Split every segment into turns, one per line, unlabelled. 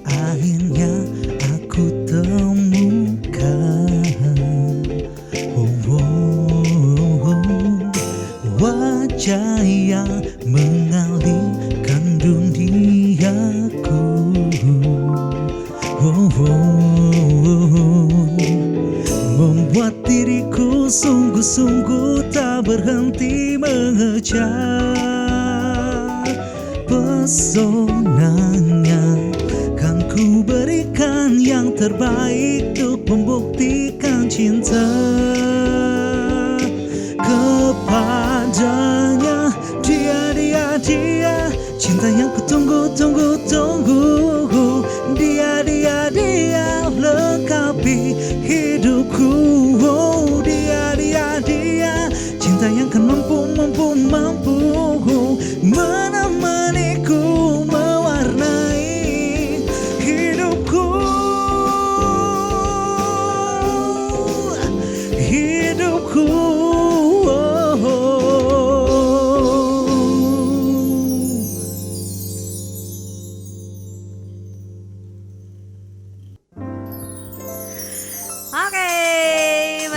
Akhirnya aku temukan wajah yang mengalihkan duniaku. Membuat diriku sungguh-sungguh tak berhenti mengejar pesonanya. Kan ku berikan yang terbaik untuk membuktikan cinta kepadanya. Dia, cinta yang ku tunggu. Dia lengkapi hidupku. Dia, cinta yang kan mampu menemaniku, mewarnai hidupku.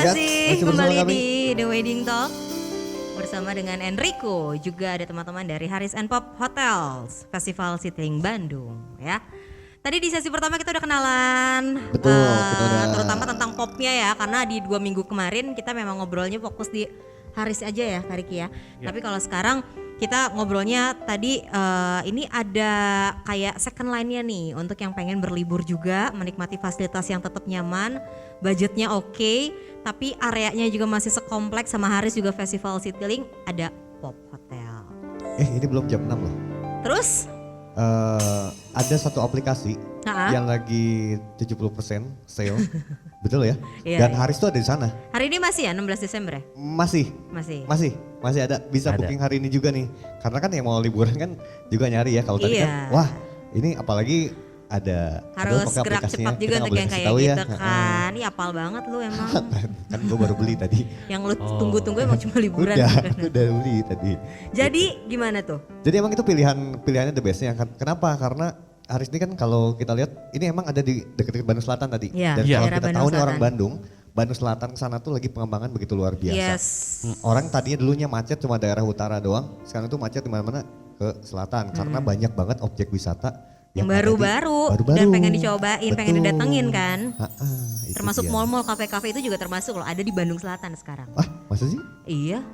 Masih kembali
bersama kami
di The Wedding Talk bersama dengan Enrico, juga ada teman-teman dari Haris and Pop Hotels Festival Citilink Bandung ya. Tadi di sesi pertama kita udah kenalan,
Betul, kita udah
terutama tentang popnya ya, karena di 2 minggu kemarin kita memang ngobrolnya fokus di Haris aja ya Kak Riki ya. Tapi kalau sekarang kita ngobrolnya tadi ini ada kayak second line-nya nih untuk yang pengen berlibur juga, menikmati fasilitas yang tetap nyaman, budgetnya oke, tapi areanya juga masih sekompleks sama Haris juga Festival Citilink, ada Pop Hotel.
ini belum jam 6 loh.
Terus?
Ada satu aplikasi yang lagi 70% sale, betul ya?
Iya,
Dan Haris tuh ada di sana.
Hari ini masih ya 16 Desember ya?
Masih ada. Bisa booking hari ini juga nih. Karena kan yang mau liburan kan juga nyari ya. Kalau tadi kan, wah ini apalagi ada
harus
pakai
gerak
aplikasinya,
cepat juga
kita
untuk
nggak
yang
boleh
kayak
kasih
gitu
tahu ya.
kan. Ini apal banget lu emang.
Kan gue baru beli tadi.
Yang lu tunggu-tunggu emang cuma liburan.
Udah beli tadi.
Jadi gimana tuh?
Jadi emang itu pilihannya the bestnya. Kenapa? Karena Haris ini kan kalau kita lihat ini emang ada di dekat-dekat Bandung Selatan tadi.
Ya,
Dan kalau
daerah
kita
Bandung
tahu nih
Selatan.
orang Bandung Selatan sana tuh lagi pengembangan begitu luar biasa.
Yes.
Orang tadinya dulunya macet cuma daerah utara doang, sekarang tuh macet di mana-mana ke selatan karena banyak banget objek wisata
yang baru-baru dan pengen dicobain, pengen didatengin kan. Termasuk
dia.
mall-mall, kafe-kafe itu juga termasuk loh, ada di Bandung Selatan sekarang.
Ah, masa sih?
Iya.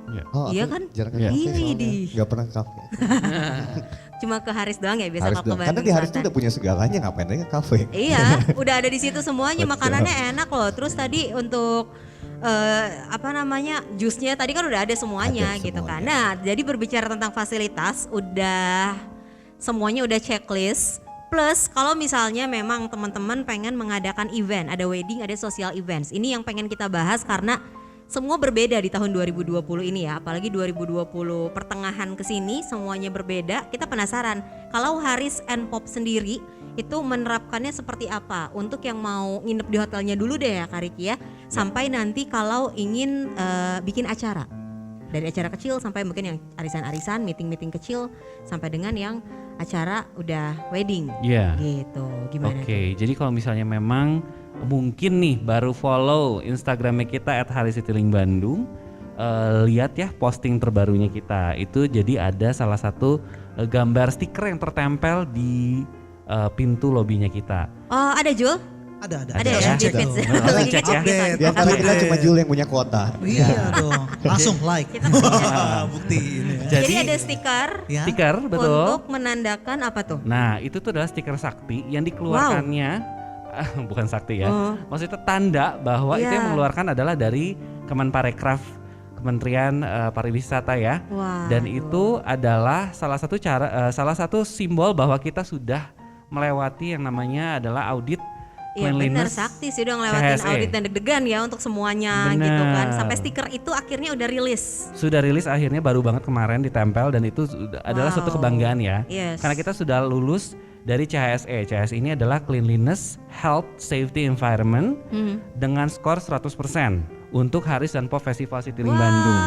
Iya
kan?
Jarang ke kafe
Iya,
soalnya.
di.
Nggak pernah ke kafe.
Cuma ke Haris doang ya biasa
Haris
kalau ke
doang. Karena
Bandung
di Haris tuh
Selatan.
udah punya segalanya, ngapain aja ke kafe.
Iya, udah ada di situ semuanya,
Betul.
makanannya enak loh. Terus tadi untuk jusnya tadi kan udah ada semuanya
Ada
gitu kan.
semuanya.
Nah, jadi berbicara tentang fasilitas udah semuanya udah checklist. Plus kalau misalnya memang teman-teman pengen mengadakan event, ada wedding, ada social events. Ini yang pengen kita bahas karena semua berbeda di tahun 2020 ini ya. Apalagi 2020 pertengahan ke sini semuanya berbeda. Kita penasaran kalau Haris and Pop sendiri itu menerapkannya seperti apa untuk yang mau nginep di hotelnya dulu deh ya Kak Riki ya. Sampai nanti kalau ingin bikin acara. Dari acara kecil sampai mungkin yang arisan-arisan, meeting-meeting kecil sampai dengan yang acara udah wedding.
Iya.
Gitu. Gimana
Oke, jadi kalau misalnya memang mungkin nih baru follow Instagramnya kita @hariscitylink_bandung, lihat ya posting terbarunya kita. Itu jadi ada salah satu gambar stiker yang tertempel di pintu lobinya kita.
Oh, ada Jul?
Ada
Ada ya,
Langsung
di
cek
feeds.
tuh.
Langsung
Lagi
cek
ngecek
ya.
gitu.
Di antara kita cuma Jul yang punya kuota.
Iya dong, langsung like.
Kita
Bukti ini ya.
Jadi
Jadi
ada stiker
Ya.
stiker betul.
untuk menandakan apa tuh?
Nah, itu tuh adalah stiker sakti yang dikeluarkannya bukan sakti ya. Maksudnya tanda bahwa itu
Iya.
yang mengeluarkan adalah dari Kemenparekraf, Kementerian Pariwisata ya.
Wah.
Dan itu adalah salah satu simbol bahwa kita sudah melewati yang namanya adalah audit
Iya benar,
cleanliness
Sakti sih udah ngelewatin
CHSE.
audit dan deg-degan ya untuk semuanya
Benar.
gitu kan. Sampai stiker itu akhirnya udah rilis.
Sudah rilis akhirnya baru banget kemarin ditempel dan itu adalah suatu kebanggaan ya.
Yes.
Karena kita sudah lulus dari CHSE. CHSE ini adalah Cleanliness, Health, Safety, Environment dengan skor 100% untuk Haris dan Pop Festival Citylink Bandung.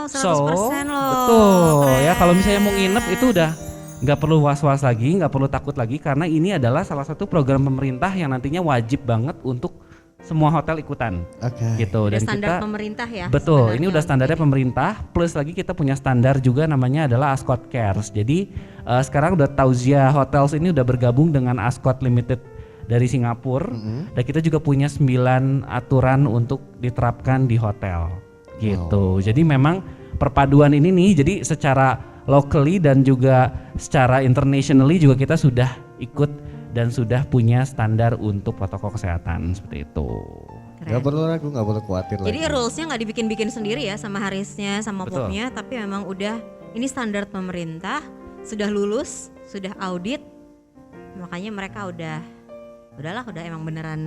Wow, 100% loh.
Betul ya,
Keren.
kalau misalnya mau nginep itu udah nggak perlu was-was lagi, nggak perlu takut lagi karena ini adalah salah satu program pemerintah yang nantinya wajib banget untuk semua hotel ikutan.
Oke.
Gitu.
Udah
Dan
standar
kita
pemerintah ya.
betul, ini
sebenarnya
udah standarnya
untuk ini.
pemerintah plus lagi kita punya standar juga namanya adalah Ascot Cares. Jadi sekarang udah Tausia Hotels ini udah bergabung dengan Ascot Limited dari Singapura dan kita juga punya 9 aturan untuk diterapkan di hotel gitu. Jadi memang perpaduan ini nih, jadi secara locally dan juga secara internationally juga kita sudah ikut dan sudah punya standar untuk protokol kesehatan seperti itu.
Keren.
Gak perlu ragu, gak perlu khawatir
Jadi
lagi.
rulesnya nggak dibikin-bikin sendiri ya sama Harisnya sama
Betul.
Popnya, tapi memang udah ini standar pemerintah, sudah lulus, sudah audit, makanya mereka udah emang beneran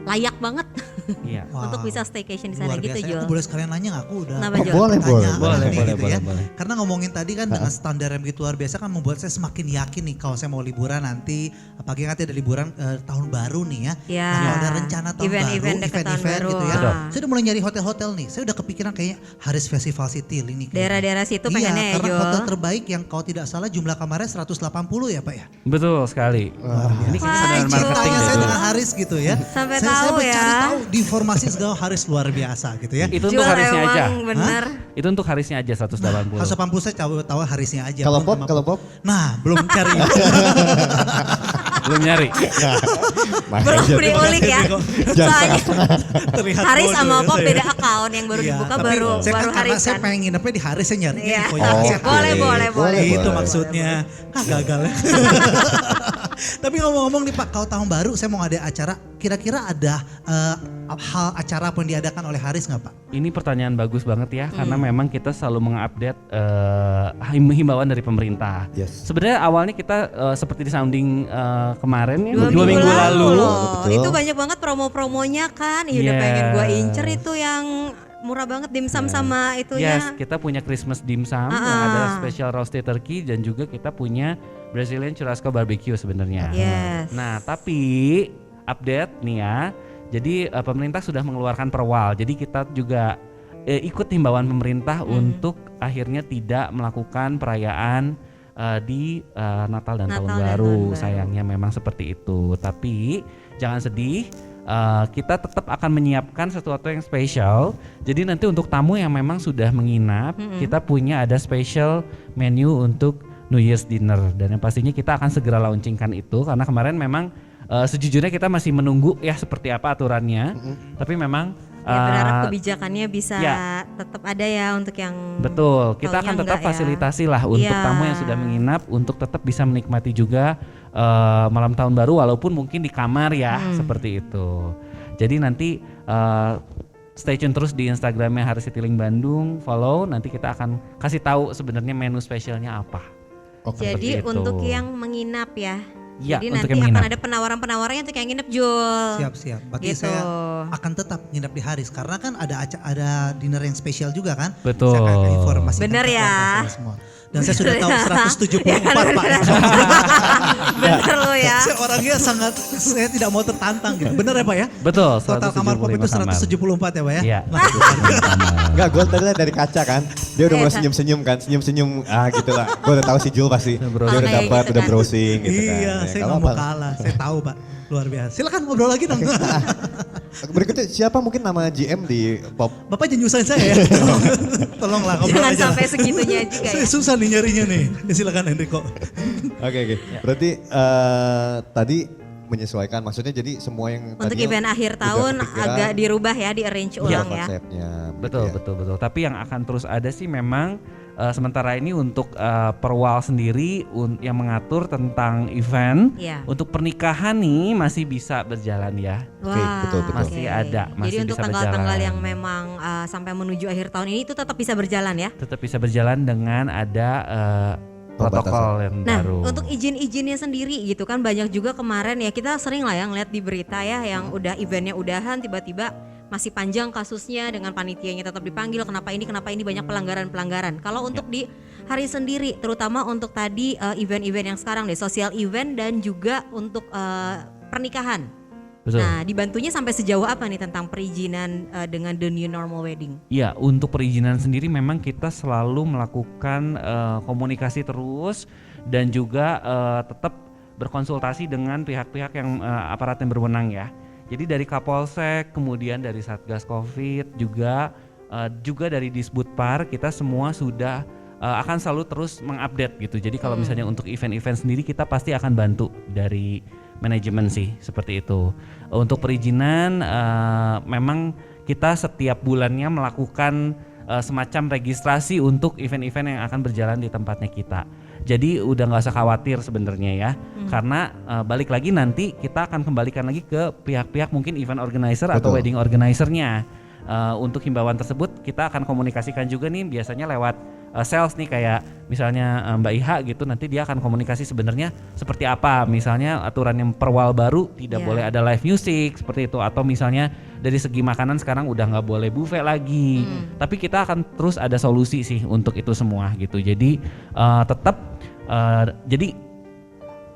layak banget
Iya.
Wow.
untuk bisa staycation di sana
Luar
gitu
biasa.
Jul.
Aku boleh sekalian nanya nggak? Aku udah
Kenapa, Jul?
Boleh,
pertanyaan
boleh,
nih
boleh,
gitu
boleh,
ya.
boleh.
Karena ngomongin tadi kan dengan standar yang begitu luar biasa kan membuat saya semakin yakin nih kalau saya mau liburan nanti, apalagi nanti ada liburan tahun baru nih ya.
Ya.
Nah, kalau ada rencana tahun
Event-event
baru,
dekat tahun
event-event
baru.
gitu ya.
Betul.
Saya udah mulai nyari hotel-hotel nih. Saya udah kepikiran kayaknya Haris Festival City ini. kayaknya.
Daerah-daerah situ
Iya,
pengennya ya
karena
Jul.
hotel terbaik yang kalau tidak salah jumlah kamarnya 180 ya Pak ya.
Betul sekali. Ini kayaknya
Wah,
standar
Jul.
marketing
Cintanya saya
gitu.
dengan Haris gitu ya.
Sampai
saya
tahu
mencari
ya.
tahu di informasi segala Haris luar biasa gitu ya.
Itu
Jul
untuk Harisnya aja.
emang bener.
Itu untuk Harisnya aja 180.
Harus 80 saya tahu Harisnya aja.
Kalau
belum
Pop,
sama
kalau Pop.
Nah, belum cari.
Belum nyari.
Belum diulik ya. Soalnya
Terlihat
Haris
bodoh
sama
ya
Pop
saya.
beda account yang baru
Iya,
dibuka
tapi
baru
saya
baru
kan karena
Haris
saya
kan.
pengen nginepnya di Haris saya nyari
Iya.
infonya Haris ya.
Boleh, boleh, boleh.
Itu
boleh.
maksudnya. Gagal ya. Tapi ngomong-ngomong nih Pak, kalau tahun baru saya mau ada acara, kira-kira ada hal acara apa yang diadakan oleh Haris nggak Pak?
Ini pertanyaan bagus banget ya, karena memang kita selalu mengupdate himbauan dari pemerintah.
Yes.
Sebenarnya awalnya kita seperti di sounding kemarin ya,
2
dua
minggu lalu
lalu.
loh.
Betul.
Itu banyak banget promo-promonya kan. Iya udah
Yes.
pengen gua incer itu yang murah banget dimsum sama itunya.
Yes, kita punya Christmas dimsum yang ada special roasted turkey dan juga kita punya Brazilian churrasco barbecue sebenarnya.
Yes.
Nah, tapi update nih ya. Jadi pemerintah sudah mengeluarkan perwal. Jadi kita juga ikut himbauan pemerintah untuk akhirnya tidak melakukan perayaan di Natal dan
Natal
Tahun
dan
Baru.
Tahun Baru.
Sayangnya memang seperti itu. Tapi jangan sedih. Kita tetap akan menyiapkan sesuatu yang spesial. Jadi nanti untuk tamu yang memang sudah menginap, kita punya ada special menu untuk New Year's dinner dan yang pastinya kita akan segera launchingkan itu karena kemarin memang sejujurnya kita masih menunggu ya seperti apa aturannya. Tapi memang
Ya berharap kebijakannya bisa
ya.
tetap ada ya untuk yang
betul, kita
taunya
akan tetap
enggak ya.
fasilitasi lah untuk
Iya.
tamu yang sudah menginap untuk tetap bisa menikmati juga malam tahun baru walaupun mungkin di kamar ya seperti itu. Jadi nanti stay tune terus di Instagramnya Haris Citylink Bandung, follow nanti kita akan kasih tahu sebenarnya menu spesialnya apa.
Jadi
Seperti itu.
untuk yang menginap ya.
Ya,
Jadi
untuk
nanti
yang
akan
menginap.
ada penawaran-penawarannya untuk yang nginep Jul.
Siap-siap. Berarti
Gitu.
saya akan tetap nginep di Haris karena kan ada dinner yang spesial juga kan.
Betul.
Saya akan informasikan
Bener
ke
ya.
keluarga saya semua. Dan saya sudah tahu 174
Ya kan,
Pak.
Bener lo ya.
Saya orangnya saya tidak mau tertantang gitu. Bener ya Pak ya?
Betul,
Total kamar Pop itu
175 kamar.
174 ya Pak ya?
Iya.
Nah,
Enggak, gue tadi liat dari kaca kan. Dia udah mulai senyum-senyum kan. Senyum-senyum gitu lah. Gue udah tahu si Jul pasti. Dia udah
kayak
dapat,
gitu
udah
kan.
browsing gitu kan.
iya,
Ya,
saya
nggak
nggak mau
apa-apa.
kalah. Saya tahu Pak. Luar biasa. Silakan ngobrol lagi dong.
Berikutnya siapa mungkin nama GM di Pop?
Bapak jangan nyusahin saya ya. Tolonglah ngobrol
Jangan
aja.
sampai segitunya juga
Saya
ya.
susah nih nyarinya nih. Ya, silakan Enrico.
Oke. Berarti tadi menyesuaikan, maksudnya jadi semua yang
Untuk
tadinya
event akhir
udah
tahun
kepikiran,
agak dirubah ya, di arrange
iya,
ulang ya.
konsepnya.
Betul,
ya.
betul. Tapi yang akan terus ada sih memang sementara ini untuk Perwal sendiri yang mengatur tentang event.
Iya.
Untuk pernikahan nih masih bisa berjalan ya.
Oke, betul.
Masih ada, masih
Jadi untuk
bisa
tanggal-tanggal
berjalan.
yang memang sampai menuju akhir tahun ini itu tetap bisa berjalan ya.
Tetap bisa berjalan dengan ada protokol yang
Nah,
baru.
untuk izin-izinnya sendiri gitu kan banyak juga kemarin ya kita sering lah yang lihat di berita ya yang udah eventnya udahan tiba-tiba masih panjang kasusnya dengan panitianya tetap dipanggil kenapa ini banyak pelanggaran-pelanggaran. Kalau untuk di Haris sendiri, terutama untuk tadi event-event yang sekarang deh, sosial event dan juga untuk pernikahan.
Betul.
Nah, dibantunya sampai sejauh apa nih tentang perizinan dengan the new normal wedding?
Iya, untuk perizinan sendiri memang kita selalu melakukan komunikasi terus dan juga tetap berkonsultasi dengan pihak-pihak yang aparat yang berwenang ya. Jadi dari Kapolsek, kemudian dari Satgas Covid juga dari Disbudpar, kita semua sudah akan selalu terus mengupdate gitu. Jadi kalau misalnya untuk event-event sendiri kita pasti akan bantu dari manajemen sih, seperti itu. Untuk perizinan memang kita setiap bulannya melakukan semacam registrasi untuk event-event yang akan berjalan di tempatnya kita. Jadi udah nggak usah khawatir sebenarnya ya, karena balik lagi nanti kita akan kembalikan lagi ke pihak-pihak mungkin event organizer atau wedding organizer-nya. Untuk himbauan tersebut kita akan komunikasikan juga nih biasanya lewat sales nih, kayak misalnya Mbak Iha gitu, nanti dia akan komunikasi sebenarnya seperti apa, misalnya aturan yang perwal baru tidak boleh ada live music seperti itu, atau misalnya dari segi makanan sekarang udah nggak boleh buffet lagi, tapi kita akan terus ada solusi sih untuk itu semua gitu. Jadi tetap jadi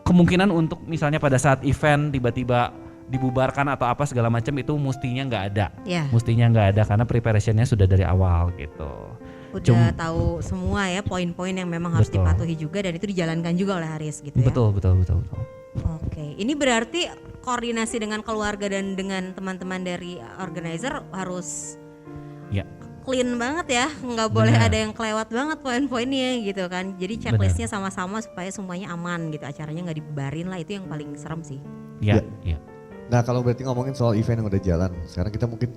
kemungkinan untuk misalnya pada saat event tiba-tiba dibubarkan atau apa segala macam itu mestinya nggak ada, mestinya nggak ada karena preparationnya sudah dari awal gitu.
Udah tahu semua ya poin-poin yang memang harus dipatuhi juga dan itu dijalankan juga oleh Haris gitu ya.
Betul.
Oke, ini berarti koordinasi dengan keluarga dan dengan teman-teman dari organizer harus clean banget ya, nggak boleh ada yang kelewat banget poin-poinnya gitu kan. Jadi checklistnya sama-sama supaya semuanya aman gitu, acaranya nggak dibubarin lah, itu yang paling serem sih.
Iya. Nah kalau berarti ngomongin soal event yang udah jalan, sekarang kita mungkin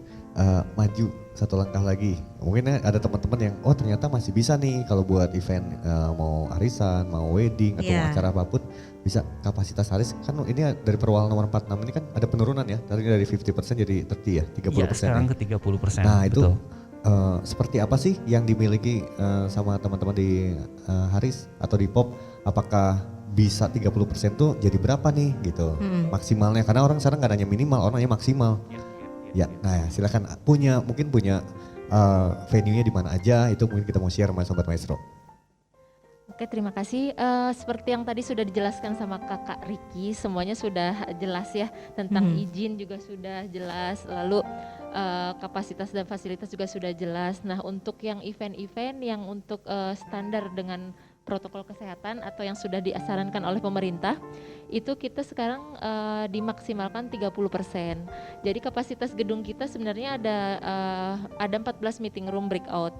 maju satu langkah lagi. Mungkin ada teman-teman yang ternyata masih bisa nih kalau buat event mau arisan, mau wedding atau mau acara apapun bisa kapasitas Haris. Kan ini dari perwal nomor 46 ini kan ada penurunan ya, dari 50% jadi 30 ya, 30%.
Iya, sekarang ke 30%.
Nah itu seperti apa sih yang dimiliki sama teman-teman di Haris atau di Pop? Apakah bisa 30% tuh jadi berapa nih gitu maksimalnya? Karena orang sekarang gak nanya minimal, orang nanya maksimal. Ya, nah silakan mungkin punya venue-nya di mana aja, itu mungkin kita mau share sama Sobat Maestro.
Oke, terima kasih. Seperti yang tadi sudah dijelaskan sama Kakak Ricky, semuanya sudah jelas ya, tentang izin juga sudah jelas, lalu kapasitas dan fasilitas juga sudah jelas. Nah, untuk yang event-event yang untuk standar dengan protokol kesehatan atau yang sudah disarankan oleh pemerintah, itu kita sekarang dimaksimalkan 30%. Jadi kapasitas gedung kita sebenarnya ada 14 meeting room breakout.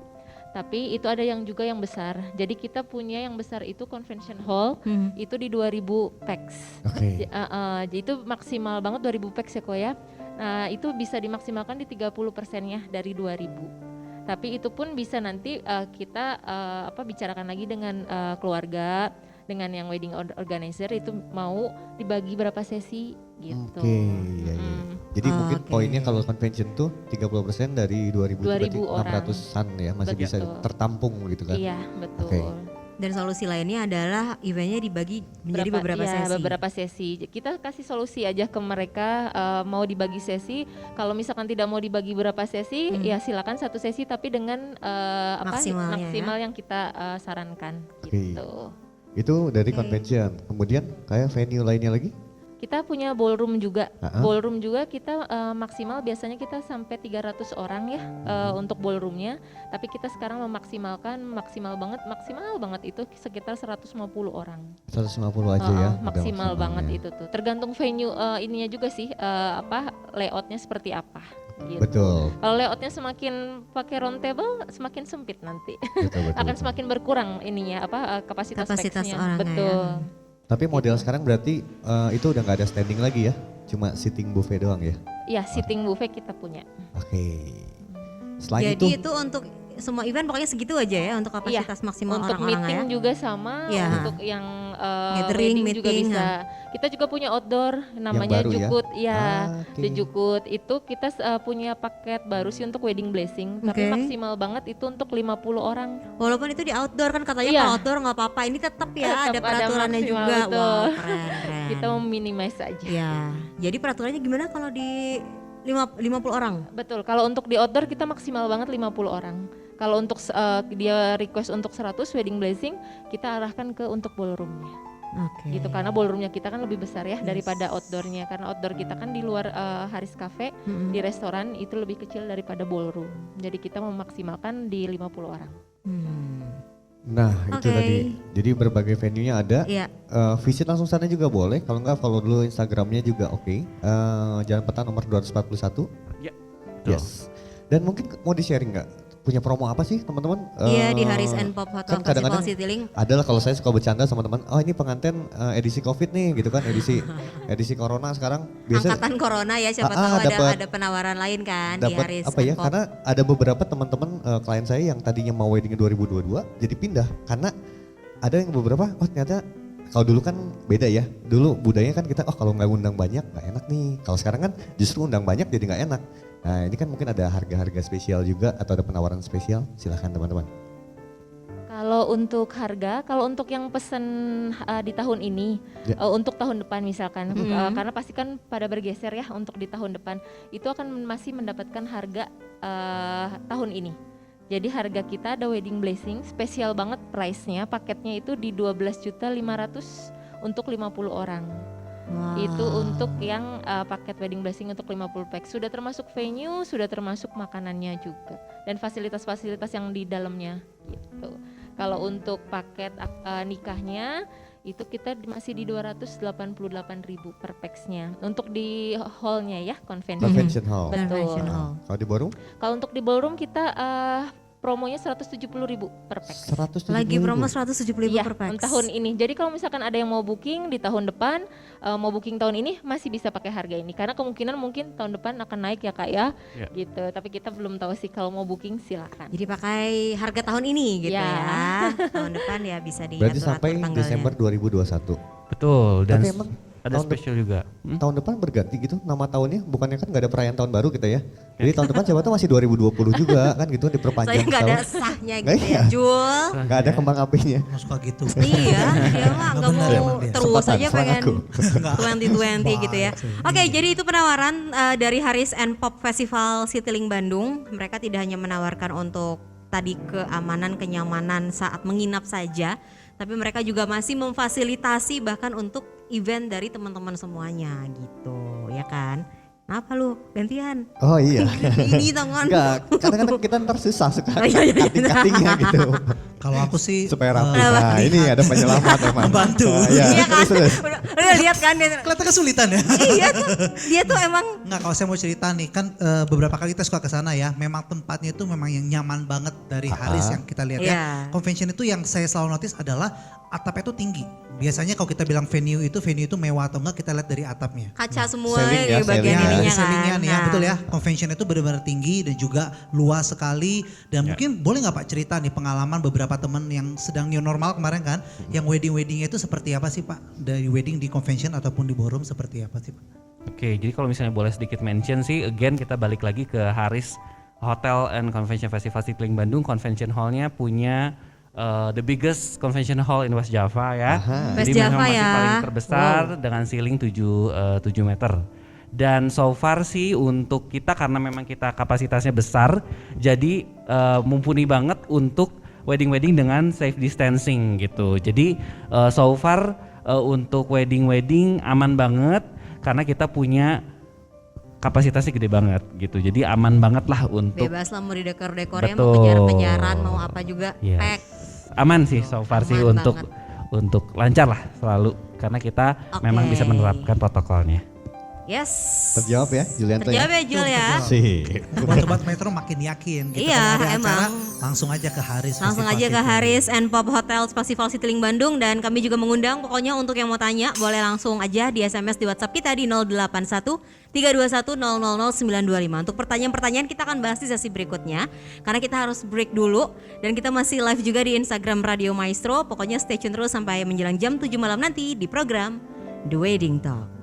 Tapi itu ada yang juga yang besar. Jadi kita punya yang besar itu convention hall, itu di 2000 pax.
Oke.
Jadi itu maksimal banget 2000 pax ya Ko ya. Nah itu bisa dimaksimalkan di 30%-nya dari 2000. Tapi itu pun bisa nanti kita bicarakan lagi dengan keluarga, dengan yang wedding organizer itu mau dibagi berapa sesi gitu.
Oke, iya. Jadi mungkin poinnya kalau convention tuh 30% dari 2000 berarti 600-an ya, masih bisa tertampung gitu kan.
Iya, betul.
Okay.
Dan solusi lainnya adalah eventnya dibagi menjadi beberapa sesi.
Kita kasih solusi aja ke mereka, mau dibagi sesi. Kalau misalkan tidak mau dibagi berapa sesi, ya silakan satu sesi tapi dengan maksimal yang kita sarankan. Gitu.
Itu dari convention. Kemudian kayak venue lainnya lagi?
Kita punya ballroom juga. Ballroom juga kita maksimal biasanya kita sampai 300 orang ya untuk ballroomnya. Tapi kita sekarang memaksimalkan maksimal banget itu sekitar 150 orang.
150 aja ya.
Maksimal banget itu tuh. Tergantung venue ininya juga sih layoutnya seperti apa. Gitu.
Betul.
Kalau layoutnya semakin pakai round table semakin sempit nanti. Betul. Akan semakin berkurang ininya kapasitas space-nya. Betul.
Ya. Tapi model sekarang berarti itu udah nggak ada standing lagi ya, cuma sitting buffet doang ya?
Iya, sitting buffet kita punya.
Oke. Selain
jadi itu untuk semua event pokoknya segitu aja ya untuk kapasitas maksimal
untuk
orang-orang ya.
Untuk meeting juga sama, untuk yang
gathering,
juga bisa. Kita juga punya outdoor namanya Jukut ya. Di Jukut itu kita punya paket baru sih untuk wedding blessing, tapi maksimal banget itu untuk 50 orang.
Walaupun itu di outdoor kan katanya kalau outdoor nggak apa-apa, ini tetap ya ada peraturannya juga. Wah, keren.
Kita mau minimize aja.
Ya. Jadi peraturannya gimana kalau di 50 orang?
Betul, kalau untuk di outdoor kita maksimal banget 50 orang. Kalau untuk dia request untuk 100 wedding blessing, kita arahkan ke untuk ballroomnya.
Oke.
Gitu, karena ballroomnya kita kan lebih besar ya daripada outdoornya, karena outdoor kita kan di luar Haris Cafe, di restoran itu lebih kecil daripada ballroom. Jadi kita memaksimalkan di 50 orang.
Nah itu
Oke.
tadi, jadi berbagai venue-nya ada.
Iya.
Visit langsung sana juga boleh, kalau enggak follow dulu Instagramnya juga oke. Jalan Peta nomor 241.
Ya.
Yes. Dan mungkin mau di-sharing nggak? Punya promo apa sih teman-teman?
Iya di Haris and Pop Hotel
kan
Festival
kadang-kadang
Citylink.
adalah kalau saya suka bercanda sama teman, oh ini pengantin edisi COVID nih gitu kan, edisi corona sekarang.
Angkatan Corona ya, siapa tahu ada penawaran lain kan di
dapat
Haris
apa
and
ya?
Pop.
Karena ada beberapa teman-teman klien saya yang tadinya mau wedding 2022 jadi pindah karena ada yang beberapa ternyata kalau dulu kan beda ya. Dulu budayanya kan kita kalau nggak undang banyak nggak enak nih. Kalau sekarang kan justru undang banyak jadi nggak enak. Nah ini kan mungkin ada harga-harga spesial juga atau ada penawaran spesial, silahkan teman-teman.
Kalau untuk harga, kalau untuk yang pesen di tahun ini, untuk tahun depan misalkan, karena pasti kan pada bergeser ya untuk di tahun depan, itu akan masih mendapatkan harga tahun ini. Jadi harga kita ada wedding blessing, spesial banget price-nya, paketnya itu di 12.500.000 untuk 50 orang.
Wow.
Itu untuk yang paket wedding blessing untuk 50 pack. Sudah termasuk venue, sudah termasuk makanannya juga. Dan fasilitas-fasilitas yang di dalamnya gitu. Kalau untuk paket nikahnya itu kita masih di 288.000 per pax-nya. Untuk di hall-nya ya,
Convention hall.
Betul.
Convention hall.
Kalau di ballroom?
Kalau untuk di ballroom kita promonya 170.000 per pax.
170.000.
Lagi promo 170.000
Iya,
per pax.
tahun ini. Jadi kalau misalkan ada yang mau booking di tahun depan, mau booking tahun ini masih bisa pakai harga ini. Karena kemungkinan mungkin tahun depan akan naik ya Kak ya, gitu. Tapi kita belum tahu sih, kalau mau booking silakan.
Jadi pakai harga tahun ini gitu
Ya.
ya. Tahun depan ya bisa
Berarti
diatur
sampai
tanggalnya.
Desember 2021.
Betul, dan
Tapi emang
ada
tahun
spesial juga.
Tahun depan berganti gitu nama tahunnya, bukannya kan nggak ada perayaan tahun baru kita ya. Jadi tahun depan siapa tahu masih 2020 juga kan gitu, diperpanjang
Saya nggak ada
setahun.
sahnya
Nggak
gitu ya,
iya.
Jul.
Nggak ada kembang apinya.
Nggak suka gitu.
Iya, dia mah nggak
bener
mau
emang dia.
terus
Sempatan,
aja
serang
pengen
aku.
2020 gitu ya. Oke, jadi itu penawaran dari Haris and Pop Festival Citylink Bandung. Mereka tidak hanya menawarkan untuk tadi keamanan, kenyamanan saat menginap saja, tapi mereka juga masih memfasilitasi bahkan untuk event dari teman-teman semuanya gitu, ya kan? Kenapa lu gantian?
Oh iya.
Ini tangan.
Enggak, kadang-kadang kita ntar susah suka
Oh, iya.
cutting-cuttingnya gitu.
Kalau aku sih
Supaya rapi.
eh,
Nah ini ada penyelamat emang.
Membantu.
Iya,
Iya kan?
terus.
Udah lihat kan dia.
kelihatan kesulitan ya.
Iya tuh, dia tuh emang
Nggak, kalau saya mau cerita nih kan beberapa kali kita suka ke sana ya. Memang tempatnya itu memang yang nyaman banget dari Haris yang kita lihat ya.
Iya.
Convention itu yang saya selalu notice adalah atapnya itu tinggi. Biasanya kalau kita bilang venue itu mewah atau enggak kita lihat dari atapnya.
kaca semua
Selling ya,
di bagian
selling ya.
ininya kan.
Sellingnya nih ya,
Nah,
betul ya. Convention itu benar-benar tinggi dan juga luas sekali. Dan mungkin boleh nggak Pak cerita nih pengalaman beberapa teman yang sedang new normal kemarin kan, yang weddingnya itu seperti apa sih Pak? Dari wedding di convention ataupun di ballroom seperti apa sih Pak?
Oke, jadi kalau misalnya boleh sedikit mention sih, again kita balik lagi ke Haris Hotel and Convention Festival Citylink Bandung. Convention hall-nya punya the biggest convention hall in West Java ya.
West
Jadi
Java
memang masih
ya.
paling terbesar dengan ceiling 7 meter. Dan so far sih untuk kita karena memang kita kapasitasnya besar, jadi mumpuni banget untuk wedding dengan safe distancing gitu. Jadi so far untuk wedding aman banget karena kita punya kapasitasnya gede banget gitu. Jadi aman banget lah untuk
bebas lah mau di dekor-dekornya,
Betul.
mau penjara-penjaran, mau apa juga
Yes.
pack.
Aman sih so far sih
Aman
untuk lancar lah selalu karena kita memang bisa menerapkan protokolnya.
Yes.
Terjawab ya Julianto
Terjawab ya Jul ya.
Sih.
Sobat Metro makin yakin. Kita
Iya,
kalau ada acara,
emang.
langsung aja ke Haris.
Langsung
Festival
aja ke
Citylink.
Haris and Pop Hotel Festival Citylink Bandung, dan kami juga mengundang pokoknya untuk yang mau tanya boleh langsung aja di SMS di WhatsApp kita di 081 321 000 925. Untuk pertanyaan-pertanyaan kita akan bahas di sesi berikutnya karena kita harus break dulu dan kita masih live juga di Instagram Radio Maestro. Pokoknya stay tune terus sampai menjelang jam 7 malam nanti di program The Wedding Talk.